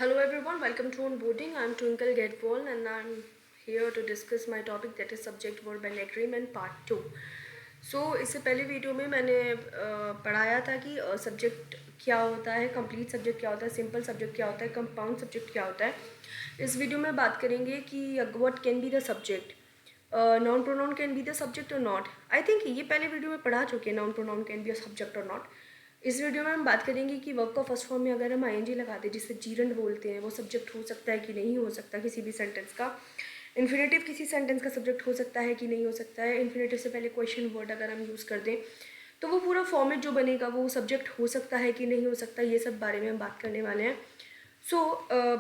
Hello everyone, welcome to Onboarding. I'm Twinkle Getball and I'm here to discuss my topic that is subject verb and agreement part 2. इससे पहले video में मैंने पढ़ाया था कि subject क्या होता है, कंप्लीट सब्जेक्ट क्या होता है, सिंपल सब्जेक्ट क्या होता है, कंपाउंड सब्जेक्ट क्या होता है। इस वीडियो में बात करेंगे कि what can be the subject, noun pronoun can be the subject और नॉट। आई थिंक ये पहले वीडियो में पढ़ा चुके हैं, noun pronoun can be a subject और नॉट। इस वीडियो में हम बात करेंगे कि वर्ब का फर्स्ट फॉर्म में अगर हम आईएनजी लगाते हैं जिसे जीरंड बोलते हैं, वो सब्जेक्ट हो सकता है कि नहीं हो सकता किसी भी सेंटेंस का। इन्फिनेटिव किसी सेंटेंस का सब्जेक्ट हो सकता है कि नहीं हो सकता है। इन्फिनेटिव से पहले क्वेश्चन वर्ड अगर हम यूज़ कर दें तो वो पूरा फॉर्मेट जो बनेगा वो सब्जेक्ट हो सकता है कि नहीं हो सकता, ये सब बारे में हम बात करने वाले हैं।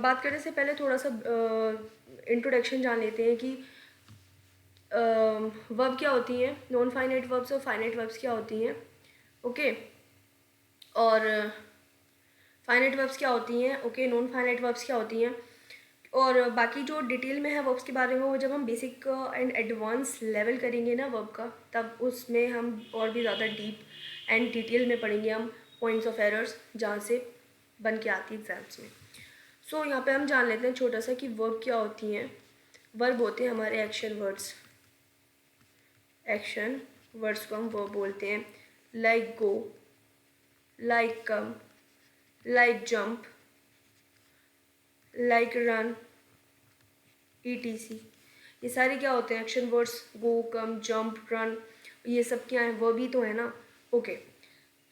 बात करने से पहले थोड़ा सा इंट्रोडक्शन जान लेते हैं कि वर्ब क्या होती हैं, नॉन फाइनाइट वर्ब्स और फाइनाइट वर्ब्स क्या होती हैं। ओके, और फाइनाइट वर्ब्स क्या होती हैं, ओके, नॉन फाइनाइट वर्ब्स क्या होती हैं, और बाकी जो डिटेल में है वर्ब्स के बारे में वो जब हम बेसिक एंड एडवांस लेवल करेंगे ना वर्ब का, तब उसमें हम और भी ज़्यादा डीप एंड डिटेल में पढ़ेंगे हम पॉइंट्स ऑफ एरर्स जहाँ से बन के आती है एग्जाम्स में। यहाँ पे हम जान लेते हैं छोटा सा कि वर्ब क्या होती हैं। वर्ब होते हैं हमारे एक्शन वर्ड्स। एक्शन वर्ड्स को हम वर्ब बोलते हैं, लाइक गो, लाइक कम, like jump, like run, etc. ये सारे क्या होते हैं, एक्शन वर्ड्स। गो, कम, जंप, रन, ये सब क्या है, वर्ब ही तो है ना। ओके,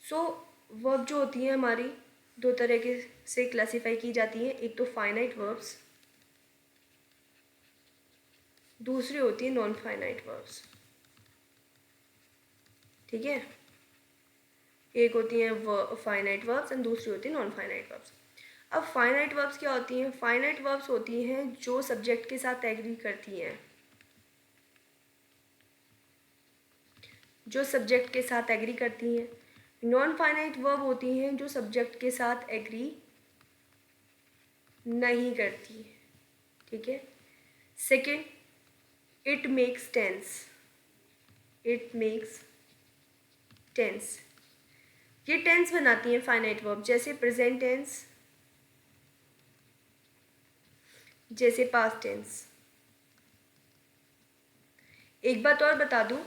वर्ब जो होती है हमारी दो तरह के से क्लासीफाई की जाती है। एक तो फाइनाइट वर्ब्स, दूसरी होती है नॉन फाइनाइट वर्ब्स। ठीक है, एक होती है फाइनाइट वर्ब्स एंड दूसरी होती है नॉन फाइनाइट वर्ब्स। अब फाइनाइट वर्ब्स क्या होती हैं? फाइनाइट वर्ब्स होती हैं जो सब्जेक्ट के साथ एग्री करती हैं, जो सब्जेक्ट के साथ एग्री करती हैं। नॉन फाइनाइट वर्ब होती हैं जो सब्जेक्ट के साथ एग्री नहीं करती। ठीक है। Second, it makes tense. It makes tense, ये टेंस बनाती हैं फाइनाइट वर्ब, जैसे प्रेजेंट टेंस, जैसे पास्ट टेंस। एक बात और बता दूं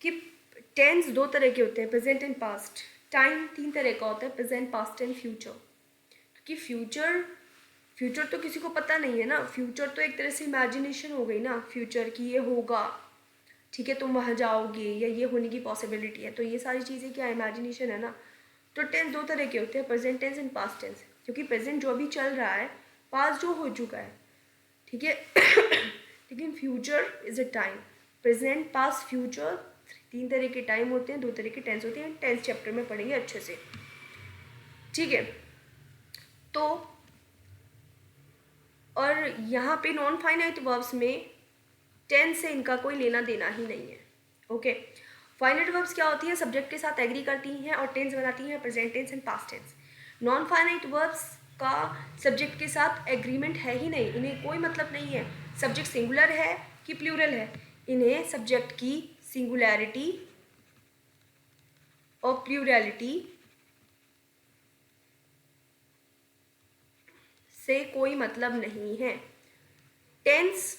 कि टेंस दो तरह के होते हैं, प्रेजेंट एंड पास्ट। टाइम तीन तरह का होता है, प्रेजेंट, पास्ट एंड फ्यूचर। क्योंकि फ्यूचर तो किसी को पता नहीं है ना। फ्यूचर तो एक तरह से इमेजिनेशन हो गई ना, फ्यूचर की ये होगा, ठीक है, तुम वहाँ जाओगे या ये होने की पॉसिबिलिटी है, तो ये सारी चीज़ें क्या इमेजिनेशन है ना। तो टेंस दो तरह के होते हैं, present tense and past tense. क्योंकि प्रेजेंट जो अभी चल रहा है, पास्ट जो हो चुका है, ठीक है। लेकिन future is a time. Present, past, future, तीन तरह के टाइम होते हैं, दो तरह के टेंस होते हैं। टेंस चैप्टर में पढ़ेंगे अच्छे से, ठीक है। तो और यहाँ पे नॉन फाइनाइट वर्ब्स में टेंस से इनका कोई लेना देना ही नहीं है। ओके, फाइनाइट वर्ब्स क्या होती है, सब्जेक्ट के साथ एग्री करती हैं और टेंस बनाती हैं, present tense and past tense. Non finite verbs का सब्जेक्ट के साथ एग्रीमेंट है ही नहीं, इन्हें कोई मतलब नहीं है सब्जेक्ट सिंगुलर है कि प्लूरल है। इन्हें सब्जेक्ट की सिंगुलैरिटी और प्लूरैलिटी से कोई मतलब नहीं है। टेंस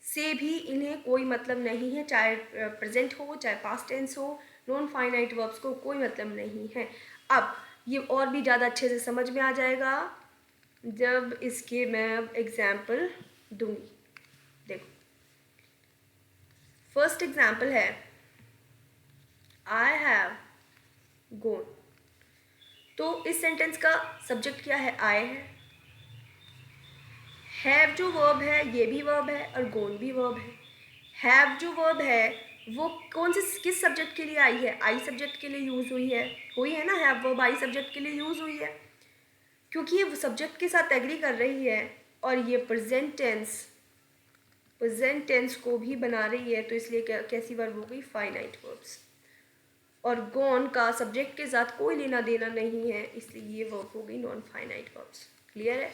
से भी इन्हें कोई मतलब नहीं है, चाहे प्रेजेंट हो चाहे पास्ट टेंस हो। नॉन फाइनाइट वर्ब्स को कोई मतलब नहीं है। अब ये और भी ज़्यादा अच्छे से समझ में आ जाएगा जब इसके मैं अब एग्जाम्पल दूंगी। देखो, फर्स्ट एग्जाम्पल है, आई हैव गॉन। तो इस सेंटेंस का सब्जेक्ट क्या है, आई है। हैव जो वर्ब है ये भी वर्ब है और गोन भी वर्ब है। हैव जो वर्ब है वो कौन से किस सब्जेक्ट के लिए आई है, आई सब्जेक्ट के लिए यूज हुई है ना। हैव वर्ब आई सब्जेक्ट के लिए यूज हुई है क्योंकि ये सब्जेक्ट के साथ एग्री कर रही है और ये प्रेजेंट टेंस को भी बना रही है, तो इसलिए कैसी वर्ब हो गई, फाइनाइट वर्ब्स। और गॉन का सब्जेक्ट के साथ कोई लेना देना नहीं है, इसलिए ये वर्ब हो गई नॉन फाइनाइट वर्ब्स। क्लियर है।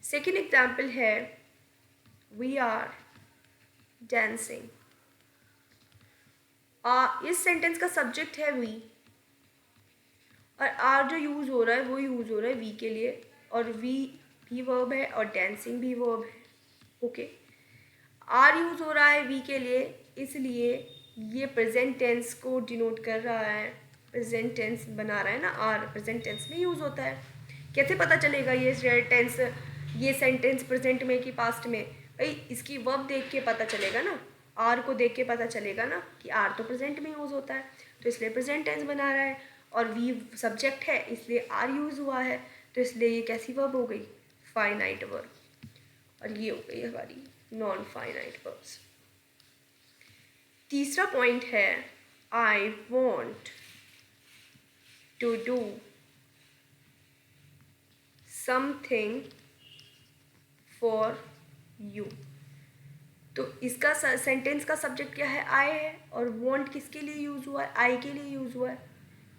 सेकेंड एग्जाम्पल है, वी आर डांसिंग। इस सेंटेंस का सब्जेक्ट है वी और आर जो यूज हो रहा है वो यूज हो रहा है वी के लिए। और वी भी वर्ब है और डेंसिंग भी वर्ब है। ओके, आर यूज़ हो रहा है वी के लिए, इसलिए ये प्रेजेंट टेंस को डिनोट कर रहा है, प्रेजेंट टेंस बना रहा है ना, आर प्रेजेंट टेंस में यूज़ होता है। कैसे पता चलेगा ये टेंस, ये सेंटेंस प्रेजेंट में कि पास्ट में? भाई इसकी वर्ब देख के पता चलेगा ना, आर को देख के पता चलेगा ना कि आर तो प्रेजेंट में यूज़ होता है, तो इसलिए प्रेजेंट टेंस बना रहा है। और वी सब्जेक्ट है इसलिए आर यूज़ हुआ है, तो इसलिए ये कैसी वर्ब हो गई? Finite verb. और ये हो गई हमारी नॉन फाइनाइट वर्ब्स। तीसरा पॉइंट है I want to do something for you. तो इसका सेंटेंस का सब्जेक्ट क्या है? आई है, और वॉन्ट किसके लिए यूज़ हुआ है? आई के लिए यूज़ हुआ है,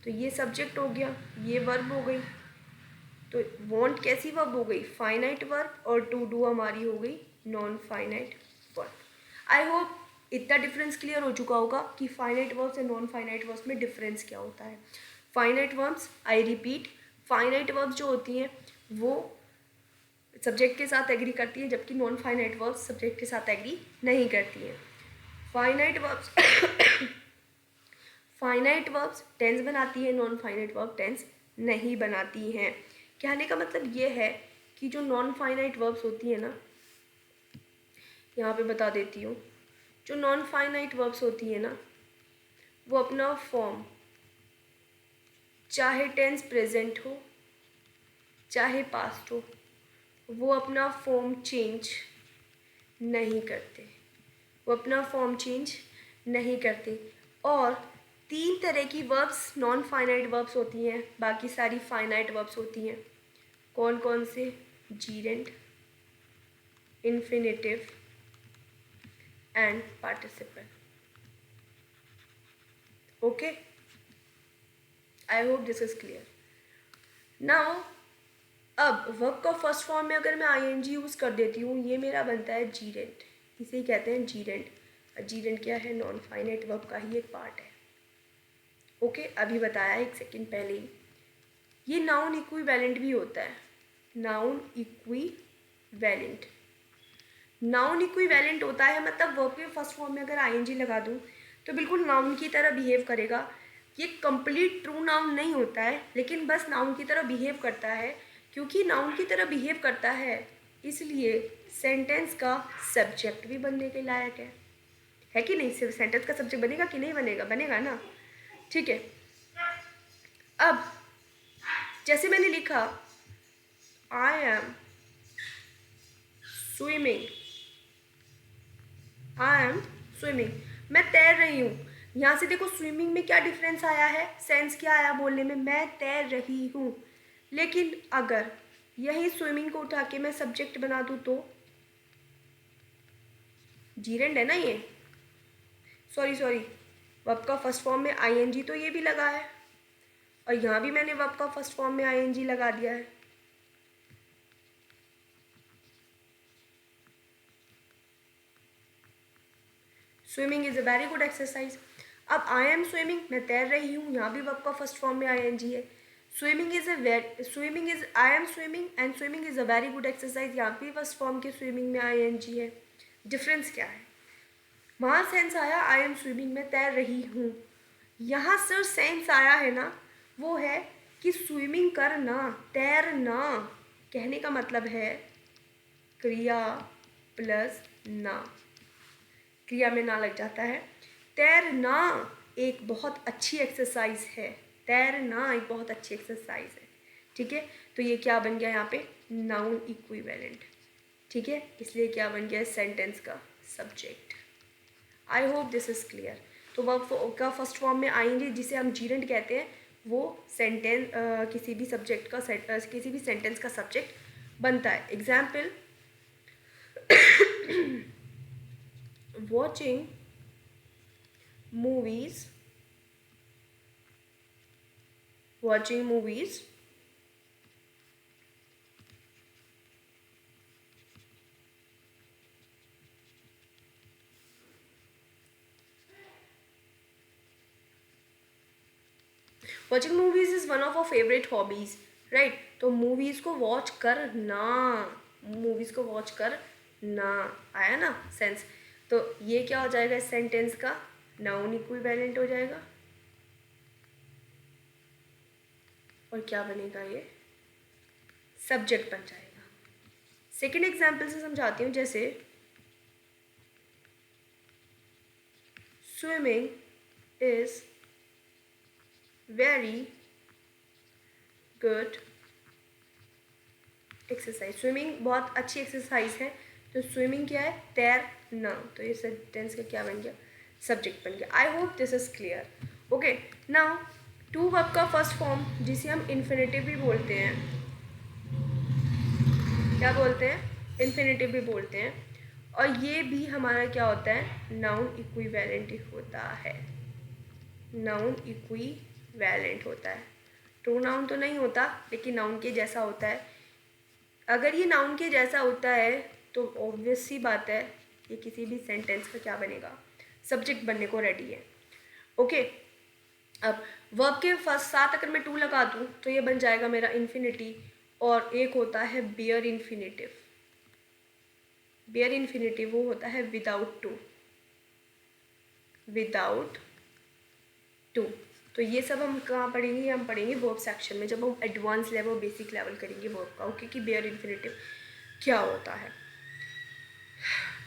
तो ये सब्जेक्ट हो गया, ये वर्ब हो गई। तो वॉन्ट कैसी वर्ब हो गई? फाइनाइट वर्ब, और टू डू हमारी हो गई non finite verb. I hope इतना डिफरेंस क्लियर हो चुका होगा कि फाइनाइट वर्ब्स और नॉन फाइनाइट वर्ब्स में डिफरेंस क्या होता है। Finite verbs, I repeat, finite verbs जो होती हैं वो सब्जेक्ट के साथ एग्री करती हैं, जबकि नॉन फाइनाइट वर्ब्स सब्जेक्ट के साथ एग्री नहीं करती हैं। Finite verbs finite verbs tense बनाती है, नॉन फाइनाइट वर्ब टेंस नहीं बनाती हैं। कहने का मतलब ये है कि जो नॉन फाइनाइट वर्ब्स होती है ना, यहाँ पे बता देती हूँ, जो नॉन फाइनाइट वर्ब्स होती है ना, वो अपना फॉर्म चाहे टेंस प्रेजेंट हो चाहे पास्ट हो, वो अपना फॉर्म चेंज नहीं करते, वो अपना फॉर्म चेंज नहीं करते। और तीन तरह की वर्ब्स नॉन फाइनाइट वर्ब्स होती हैं, बाकी सारी फाइनाइट वर्ब्स होती हैं। कौन कौन से? Gerund, infinitive and participle. Okay, I hope this is clear now. अब वर्ब का फर्स्ट फॉर्म में अगर मैं आईएनजी यूज़ कर देती हूँ, ये मेरा बनता है जीरेंट, इसे ही कहते हैं जीरेंट। जीरेंट क्या है? नॉन फाइनाइट वर्ब का ही एक पार्ट है। ओके, अभी बताया एक सेकंड पहले ही। ये नाउन इक्विवेलेंट भी होता है, नाउन इक्विवेलेंट। नाउन इक्विवेलेंट होता है मतलब वर्ब के फर्स्ट फॉर्म में अगर आईएनजी लगा दूँ तो बिल्कुल नाउन की तरह बिहेव करेगा। ये कंप्लीट ट्रू नाउन नहीं होता है, लेकिन बस नाउन की तरह बिहेव करता है। क्योंकि नाउन की तरह बिहेव करता है इसलिए सेंटेंस का सब्जेक्ट भी बनने के लायक है कि नहीं? सिर्फ सेंटेंस का सब्जेक्ट बनेगा कि नहीं बनेगा? बनेगा ना, ठीक है। अब जैसे मैंने लिखा I am swimming, I am swimming, मैं तैर रही हूँ। यहाँ से देखो स्विमिंग में क्या डिफरेंस आया है, सेंस क्या आया बोलने में, मैं तैर रही हूँ। लेकिन अगर यही स्विमिंग को उठा के मैं सब्जेक्ट बना दूँ तो जीरेंड है ना ये, सॉरी वर्ब का फर्स्ट फॉर्म में आईएनजी तो ये भी लगा है, और यहाँ भी मैंने वर्ब का फर्स्ट फॉर्म में आईएनजी लगा दिया है। Swimming is a very good exercise. अब आई एम स्विमिंग, मैं तैर रही हूँ, यहाँ भी वर्ब का फर्स्ट फॉर्म में आईएनजी है। Swimming is I am swimming and swimming is a very good exercise, यहाँ भी फर्स्ट फॉर्म के स्विमिंग में आईएनजी है। डिफरेंस क्या है? वहाँ सेंस आया आई एम स्विमिंग, मैं तैर रही हूँ। यहाँ सिर्फ सेंस आया है ना, वो है कि स्विमिंग करना, तैरना। कहने का मतलब है क्रिया प्लस ना, क्रिया में ना लग जाता है। तैरना एक बहुत अच्छी एक्सरसाइज है, तैरना एक बहुत अच्छी एक्सरसाइज है, ठीक है। तो ये क्या बन गया यहाँ पे? नाउन इक्विवेलेंट, ठीक है। इसलिए क्या बन गया? सेंटेंस का subject. I hope this is clear. तो वर्ब का फर्स्ट फॉर्म में आएंगे जिसे हम जीरेंट कहते हैं, वो सेंटेंस किसी भी सब्जेक्ट का किसी भी सेंटेंस का सब्जेक्ट बनता है। Example, watching movies, watching movies watching movies is one of our favorite hobbies. Right. तो मूवीज़ को वॉच करना, मूवीज़ को वॉच करना, आया ना सेंस। तो ये क्या हो जाएगा इस सेंटेंस का, नाउन इक्विवेलेंट हो जाएगा, और क्या बनेगा ये, सब्जेक्ट बन जाएगा। सेकेंड एग्जाम्पल से समझाती हूँ, जैसे swimming is very good exercise. Swimming बहुत अच्छी एक्सरसाइज है। तो स्विमिंग क्या है, तैरना। तो ये सेंटेंस का क्या बन गया, सब्जेक्ट बन गया। I hope this is clear. Okay, now to verb का फर्स्ट फॉर्म जिसे हम इन्फिनेटिव भी बोलते हैं, क्या बोलते हैं, इन्फिनेटिव भी बोलते हैं। और ये भी हमारा क्या होता है, नाउन इक्विवेलेंट होता है, नाउन इक्विवेलेंट होता है। ट्रू नाउन तो नहीं होता, लेकिन नाउन के जैसा होता है। अगर ये नाउन के जैसा होता है तो ऑब्वियस सी बात है ये किसी भी सेंटेंस का क्या बनेगा, सब्जेक्ट बनने को रेडी है। ओके, अब वर्ब के फर्स्ट साथ अगर मैं टू लगा दूँ तो ये बन जाएगा मेरा इन्फिनिटी। और एक होता है बियर इन्फिनेटिव। बियर इन्फिनेटिव वो होता है विदाउट टू, विदाउट टू। तो ये सब हम कहाँ पढ़ेंगे, हम पढ़ेंगे वर्ब सेक्शन में, जब हम एडवांस लेवल बेसिक लेवल करेंगे वर्ब का। ओके, कि बियर इन्फिनेटिव क्या होता है।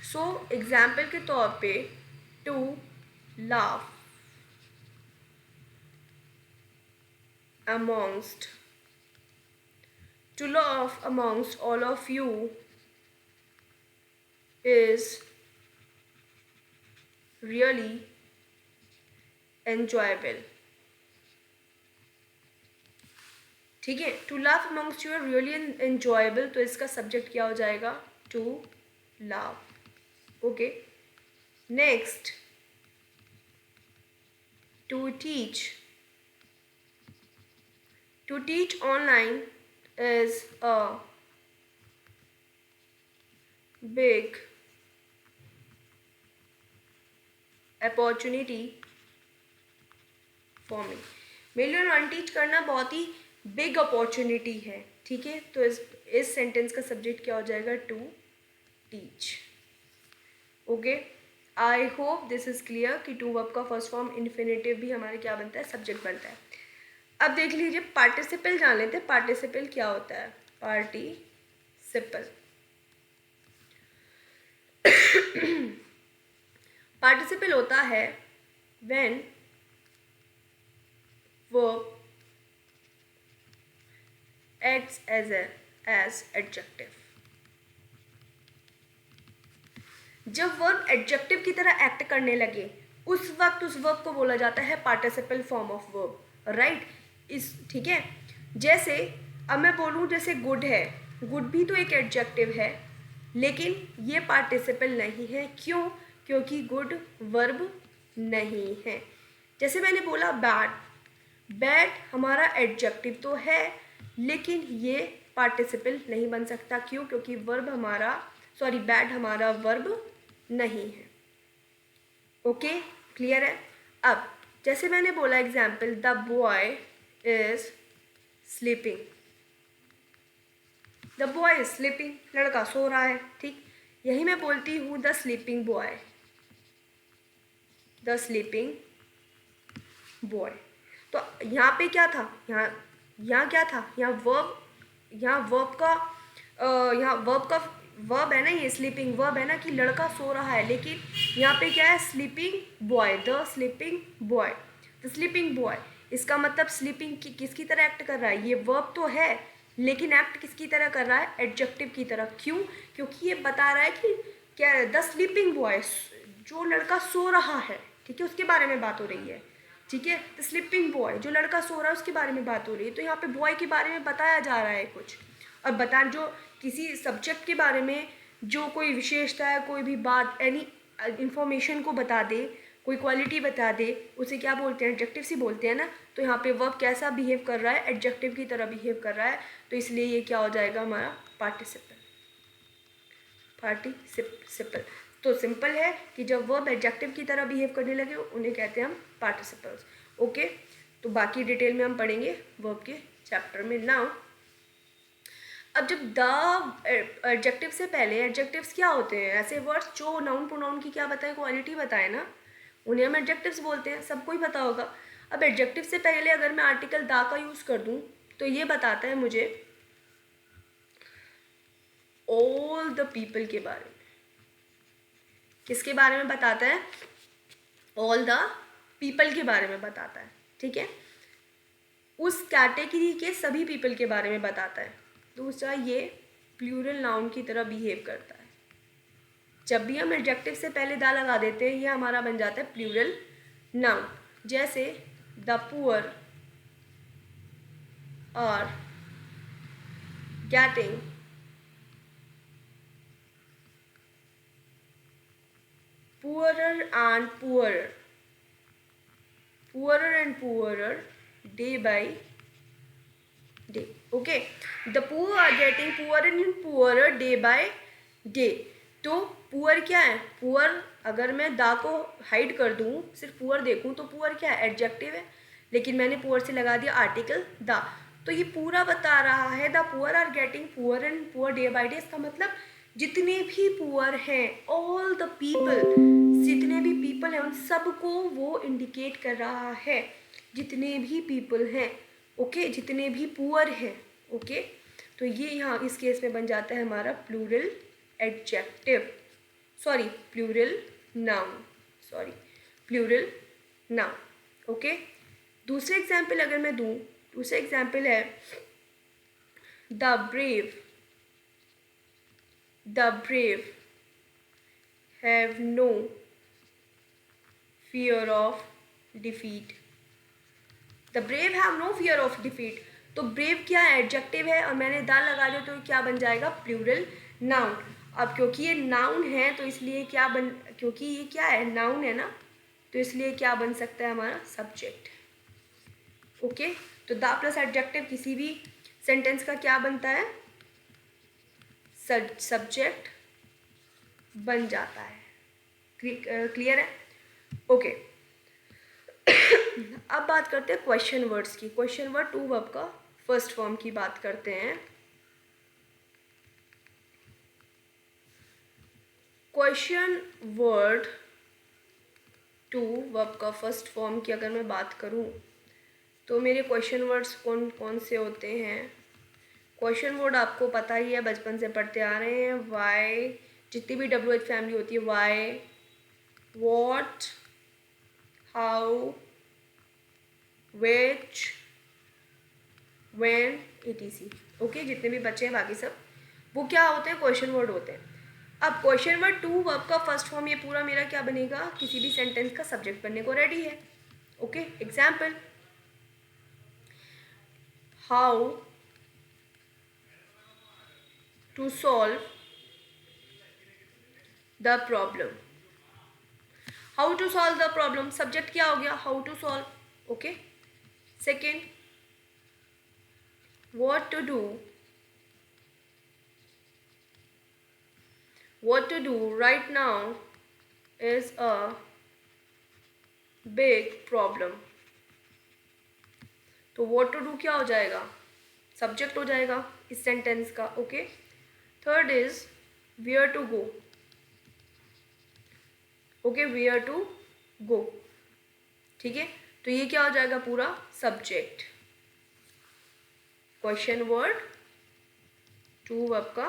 सो एग्जाम्पल के तौर पे to laugh amongst, to laugh amongst all of you is really enjoyable। ठीक है, to laugh amongst you are really enjoyable, तो इसका सब्जेक्ट क्या हो जाएगा, to laugh. Okay, next to teach, to teach online is a big opportunity for me. मेरे लिए ऑनलाइन टीच करना बहुत ही बिग अपॉर्चुनिटी है। ठीक है, तो इस सेंटेंस का सब्जेक्ट क्या हो जाएगा, to teach. Okay, I hope this is clear कि टू वर्ब का फर्स्ट फॉर्म इन्फिनेटिव भी हमारे क्या बनता है, सब्जेक्ट बनता है। अब देख लीजिए पार्टिसिपल जान लेते हैं। पार्टिसिपल क्या होता है, पार्टिसिपल पार्टिसिपल होता है when verb acts as adjective। जब वर्ब एडजेक्टिव की तरह एक्ट करने लगे उस वक्त उस वर्ब को बोला जाता है participle form of verb, right. इस ठीक है, जैसे अब मैं बोलूँ जैसे गुड है, गुड भी तो एक एडजेक्टिव है, लेकिन ये पार्टिसिपल नहीं है। क्यों, क्योंकि गुड वर्ब नहीं है। जैसे मैंने बोला बैड, बैड हमारा एडजेक्टिव तो है लेकिन ये पार्टिसिपल नहीं बन सकता। क्यों, क्योंकि वर्ब हमारा बैड हमारा वर्ब नहीं है। ओके, क्लियर है। अब जैसे मैंने बोला example, the boy is sleeping, the boy is sleeping, लड़का सो रहा है। ठीक, यही मैं बोलती हूँ the sleeping boy, the sleeping boy. तो यहाँ पे क्या था, यहाँ क्या था, यहाँ वर्ब का वर्ब है ना, ये स्लीपिंग वर्ब है ना कि लड़का सो रहा है, लेकिन यहाँ पे क्या है, sleeping boy, the sleeping boy, the sleeping boy. इसका मतलब स्लीपिंग किसकी तरह एक्ट कर रहा है, ये वर्ब तो है लेकिन एक्ट किसकी तरह कर रहा है, एडजेक्टिव की तरह। क्यों, क्योंकि ये बता रहा है कि क्या, द स्लीपिंग बॉय, जो लड़का सो रहा है, ठीक है, उसके बारे में बात हो रही है। ठीक है, द स्लीपिंग बॉय, जो लड़का सो रहा है उसके बारे में बात हो रही है। तो यहाँ पे बॉय के बारे में बताया जा रहा है कुछ, और जो किसी सब्जेक्ट के बारे में जो कोई विशेषता है, कोई भी बात, एनी इंफॉर्मेशन को बता दे, कोई क्वालिटी बता दे, उसे क्या बोलते हैं, एडजेक्टिव से बोलते हैं ना। तो यहाँ पे वर्ब कैसा बिहेव कर रहा है, एडजेक्टिव की तरह बिहेव कर रहा है, तो इसलिए ये क्या हो जाएगा हमारा पार्टिसिपल, पार्टिसिपल। तो सिंपल है कि जब वर्ब एडजेक्टिव की तरह बिहेव करने लगे उन्हें कहते हैं हम पार्टिसिपल्स। ओके, तो बाकी डिटेल में हम पढ़ेंगे वर्ब के चैप्टर में। नाउ अब जब द एडजेक्टिव से पहले एडजेक्टिव्स क्या होते हैं, ऐसे वर्ड्स जो नाउन प्रोनाउन की क्या बताए, क्वालिटी बताए ना, उन्हें हम एडजेक्टिव्स बोलते हैं, सबको ही पता होगा। अब एडजेक्टिव से पहले अगर मैं आर्टिकल द का यूज़ कर दूँ तो ये बताता है मुझे ऑल द पीपल के बारे में। किसके बारे में बताता है? ऑल द पीपल के बारे में बताता है, ठीक है, उस कैटेगरी के सभी पीपल के बारे में बताता है। दूसरा, ये प्लूरल नाउन की तरह बिहेव करता है। जब भी हम एडजेक्टिव से पहले दा लगा देते हैं ये हमारा बन जाता है प्लूरल नाउन। जैसे the poor are getting poorer and poorer, poorer and poorer day by day. Okay, the poor are getting poorer and poorer day by day. तो पुअर क्या है? पुअर अगर मैं दा को हाइड कर दूँ, सिर्फ पुअर देखूँ तो पुअर क्या है? एडजेक्टिव है, लेकिन मैंने पुअर से लगा दिया आर्टिकल दा, तो ये पूरा बता रहा है the poor are getting poor and poor day by day. इसका मतलब जितने भी पुअर हैं, ऑल द पीपल, जितने भी पीपल हैं उन सबको वो इंडिकेट कर रहा है, जितने भी पीपल हैं, ओके, जितने भी पुअर हैं, ओके। तो ये यहाँ इस केस में बन जाता है हमारा plural adjective, sorry plural noun, sorry plural noun, okay. दूसरे एग्जाम्पल अगर मैं दूँ, दूसरा एग्जाम्पल है the brave, the brave have no fear of defeat, the brave have no fear of defeat। तो brave क्या है? एडजेक्टिव है, और मैंने द लगा दिया तो क्या बन जाएगा? Plural noun. अब क्योंकि ये नाउन है तो इसलिए क्या बन, क्योंकि ये क्या है? नाउन है ना, तो इसलिए क्या बन सकता है हमारा? Subject, okay. तो द प्लस एडजेक्टिव किसी भी सेंटेंस का क्या बनता है? सब्जेक्ट बन जाता है। क्लियर है? ओके। अब बात करते हैं क्वेश्चन वर्ड्स की। क्वेश्चन वर्ड टू वर्ब का फर्स्ट फॉर्म की बात करते हैं। क्वेश्चन वर्ड टू वर्ब का फर्स्ट फॉर्म की अगर मैं बात करूं तो मेरे क्वेश्चन वर्ड्स कौन कौन से होते हैं? क्वेश्चन वर्ड आपको पता ही है, बचपन से पढ़ते आ रहे हैं। वाई, जितनी भी WH फैमिली होती है, why, what, how, which, when, etc। Okay, जितने भी बच्चे हैं बाकी सब वो क्या होते हैं? क्वेश्चन वर्ड होते हैं। अब क्वेश्चन वर्ड टू वर्ब का फर्स्ट फॉर्म ये पूरा मेरा क्या बनेगा? किसी भी सेंटेंस का सब्जेक्ट बनने को रेडी है, okay. Example, how to solve the problem, how to solve the problem, subject क्या हो गया? How to solve, okay. Second, what to do, what to do right now is a big problem। तो what to do क्या हो जाएगा? Subject हो जाएगा इस सेंटेंस का, okay. Third is where to go, okay, where to go, ठीक है। तो ये क्या हो जाएगा? पूरा subject, question word to verb का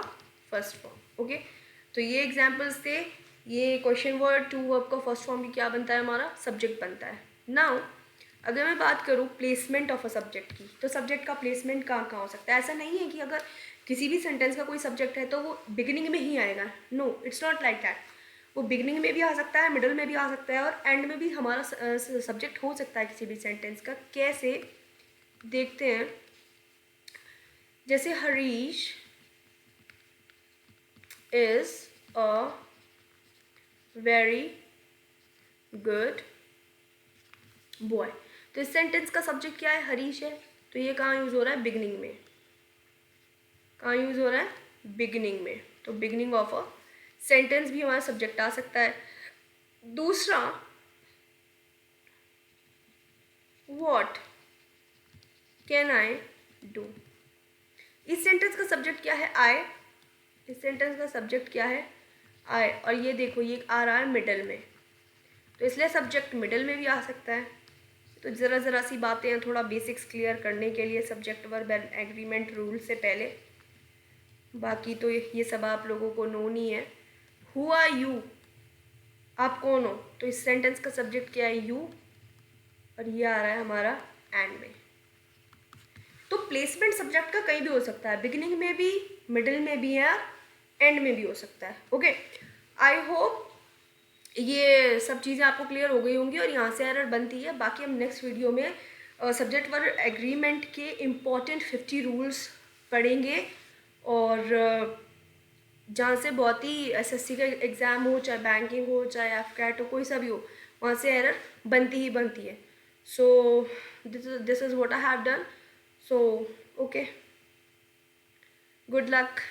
फर्स्ट फॉर्म, ओके। तो ये एग्जाम्पल्स थे। ये क्वेश्चन वर्ड टू वर्ब का फर्स्ट फॉर्म भी क्या बनता है? हमारा सब्जेक्ट बनता है। नाउ अगर मैं बात करूँ प्लेसमेंट ऑफ अ सब्जेक्ट की, तो सब्जेक्ट का प्लेसमेंट कहाँ कहाँ हो सकता है? ऐसा नहीं है कि अगर किसी भी सेंटेंस का कोई सब्जेक्ट है तो वो बिगिनिंग में ही आएगा, no, it's not like that. वो बिगिनिंग में भी आ सकता है, मिडल में भी आ सकता है, और एंड में भी हमारा सब्जेक्ट हो सकता है किसी भी सेंटेंस का। कैसे? देखते हैं। जैसे Harish is a very good boy। तो इस सेंटेंस का सब्जेक्ट क्या है? हरीश है। तो ये कहाँ यूज़ हो रहा है? बिगनिंग में। कहाँ यूज़ हो रहा है? बिगनिंग में। तो बिगनिंग ऑफ अ सेंटेंस भी हमारा सब्जेक्ट आ सकता है। दूसरा, व्हाट कैन आई डू, इस सेंटेंस का सब्जेक्ट क्या है? आई। इस सेंटेंस का सब्जेक्ट क्या है? आई। और ये देखो ये आ रहा है मिडल में, तो इसलिए सब्जेक्ट मिडल में भी आ सकता है। तो ज़रा सी बातें हैं थोड़ा बेसिक्स क्लियर करने के लिए सब्जेक्ट वर्ब एग्रीमेंट रूल से पहले, बाकी तो ये सब आप लोगों को नोन ही है। हु आर यू, आप कौन हो? तो इस सेंटेंस का सब्जेक्ट क्या है? यू, और ये आ रहा है हमारा एंड में। तो प्लेसमेंट सब्जेक्ट का कहीं भी हो सकता है, बिगिनिंग में भी, मिडिल में भी है, एंड में भी हो सकता है। ओके, आई होप ये सब चीज़ें आपको क्लियर हो गई होंगी और यहाँ से एरर बनती है। बाकी हम नेक्स्ट वीडियो में सब्जेक्ट वर्ब एग्रीमेंट के इम्पॉर्टेंट 50 रूल्स पढ़ेंगे, और जहाँ से बहुत ही एसएससी का एग्ज़ाम हो, चाहे बैंकिंग हो, चाहे एफकैट हो, कोई सा भी हो, वहाँ से एरर बनती ही बनती है। So this is what I have done. So okay, good luck.